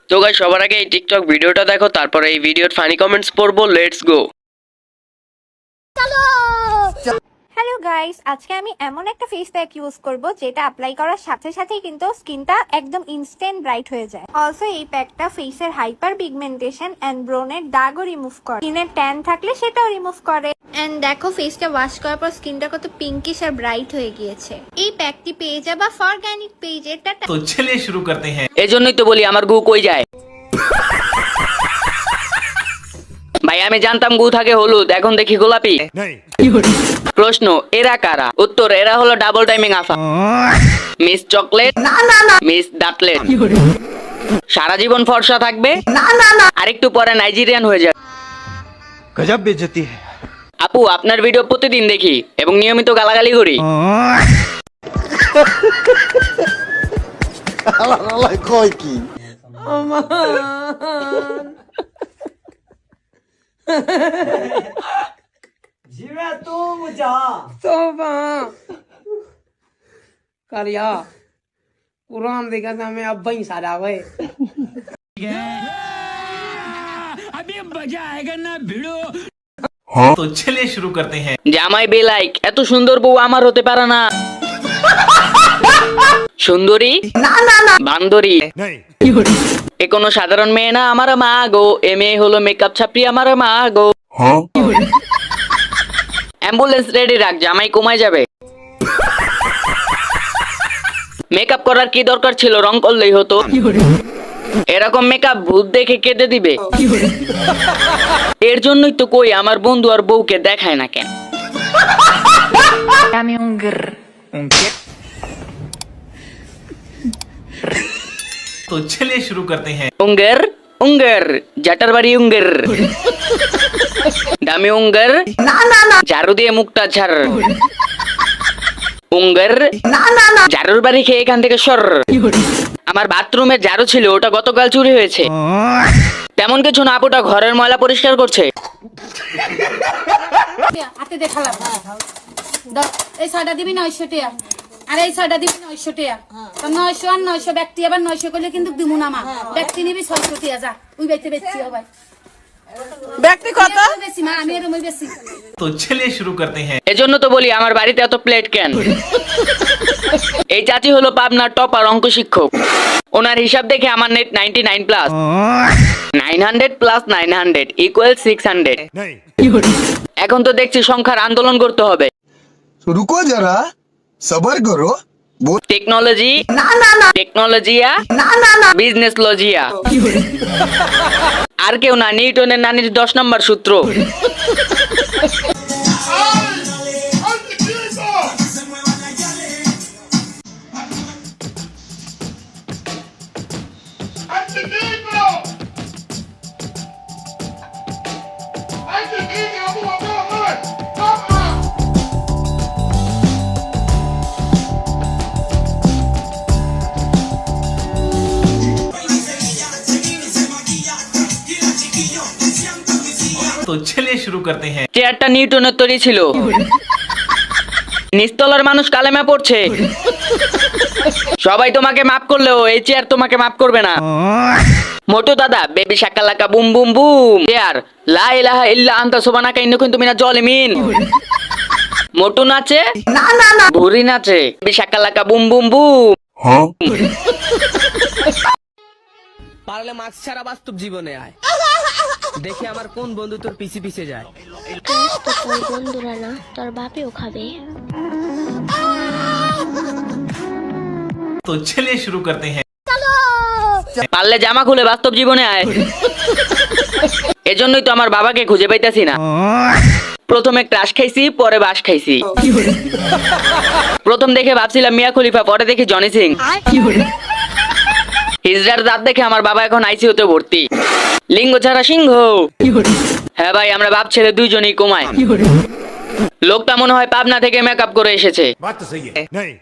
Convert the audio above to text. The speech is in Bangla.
তো গাইস সবার আগে এই টিকটক ভিডিওটা দেখো, তারপরে এই ভিডিওর ফানি কমেন্টস পড়বো। Let's go. হ্যালো গাইস, আজকে আমি এমন একটা ফেস প্যাক ইউজ করব যেটা অ্যাপ্লাই করার সাথে সাথেই কিন্তু স্কিনটা একদম ইনস্ট্যান্ট ব্রাইট হয়ে যায়। অলসো এই প্যাকটা ফেসের হাইপার পিগমেন্টেশন এন্ড ব্রনের দাগও রিমুভ করে, স্কিনের ট্যান থাকলে সেটাও রিমুভ করে। এন্ড দেখো ফেসটা ওয়াশ করার পর স্কিনটা কত পিঙ্কিশ আর ব্রাইট হয়ে গিয়েছে। এই প্যাকটি পেয়ে যাবা ফরগানিক পেজে। টাটা। तो चलिए शुरू करते हैं। এজন্যই তো বলি আমার গু কই যায়। ভাই আমি জানতাম গু থাকে হলুদ, এখন দেখি গোলাপি। প্রশ্ন, এরা কারা? উত্তর, এরা হলো ডাবল টাইমিং আফা, মিস চকলেট, মিস ডাটলেট। সারা জীবন ফর্সা থাকবে, আরেকটু পরে নাইজেরিয়ান হয়ে যাবে। गजब बेइज्जती है। আপু আপনার ভিডিও প্রতিদিন দেখি এবং নিয়মিত গালাগালি করি। কয় কি करिया कुरान देखा था मैं अब ही सारा हुए तो चलिए शुरू करते हैं। জামাই বেলাইক, এত সুন্দর বউ আমার হতে পারে না। সুন্দরী বান্দরী, এ কোনো সাধারণ মেয়ে না আমার মা গো। এ মেয়ে হলো মেকআপ ছাপড়ি আমার মা গো। অ্যাম্বুলেন্স রেডি রাখ, জামাই কমায় যাবে। মেকআপ করার কি দরকার ছিল, রং করলেই হতো। এরকম মেকআপ ভূত দেখে কেটে দিবে। এর জন্যই তো কই আমার বন্ধু আর বউকে দেখায় না কেন। तो चलिए शुरू करते हैं। উঙ্গের উঙ্গের জাটার বাড়ি উঙ্গের, দামি উঙ্গের ঝাড়ু দিয়ে মুখটা ঝাড়। উঙ্গের ঝাড়ুর বাড়ি খেয়ে এখান থেকে সর। আমার বাথরুমে ঝাড়ু ছিল, ওটা গতকাল চুরি হয়েছে। তেমন কিছু না, আপুটা ঘরের ময়লা পরিষ্কার করছে। হাতে দেখালাম এই ছয়টা দিবি 900 টাকা, আর এই ছয়টা দিবি 900 টাকা। তো 900 আর 900 ব্যক্তি আবার 900 করলে কিন্তু দিমু না মা। ব্যক্তি নিবি 600 টাকা, যা ওই বাইতে বেচছি হবে। ব্যক্তি কত বেশি মা, আমি এরকমই বেশি। तो चलिए शुरू करते हैं। এজন্য তো বলি আমার বাড়িতে এত প্লেট কেন। এই চাচি হলো পাবনার টপার অঙ্ক শিক্ষক। ওনার হিসাব দেখে আমার নেট 99 প্লাস। 900 plus 900 equal 600। এখন তো দেখছি সংখ্যার আন্দোলন করতে হবে। रुको जरा सबर करो। Technology টেকনোলজিয়া business লজিয়া। আর কেউ না, নিউটনের নানির 10 নম্বর সূত্র। तो चलिए शुरू करते हैं। চেয়ারটা নিউটনের তৈরি ছিল। নিচতলার মানুষ কালেমা পড়ছে। সবাই তোমাকে মাফ করলেও এই চেয়ার তোমাকে মাফ করবে না। মোটু দাদা, baby Shakalaka boom boom boom. Chair লা ইলাহা ইল্লা আনতা সুবহানাকা ইন্নী কুনতু মিনাজ জালিমিন। মোটু নাচে ভুরি নাচে, baby Shakalaka boom boom boom. পারলে মাস্ক ছাড়া বাস্তব জীবনে আয়, দেখি আমার কোন বন্ধু তোর পিছে পিছে যায়। তো তোর বন্ধুরা না, তোর বাপেও খাবে। तो चलिए शुरू करते हैं। পারলে জামা খুলে বাস্তব জীবনে আয়। এজন্যই তো আমার বাবাকে খুঁজে পাইতাছি না। প্রথমে ক্রাশ খাইছি, পরে বাস খাইছি। প্রথম দেখে ভাবছিলাম মিয়া খলিফা, পরে দেখি জনি সিং। হিজড়ার দাঁত দেখে আমার বাবা এখন আইসিইউতে ভর্তি। লিঙ্গ ছাড়া সিংহ। হ্যাঁ ভাই, আমরা বাপ ছেলে দুইজনই কমায়। লোকটা মনে হয় পাবনা থেকে মেকআপ করে এসেছে। बात तो सही है। नहीं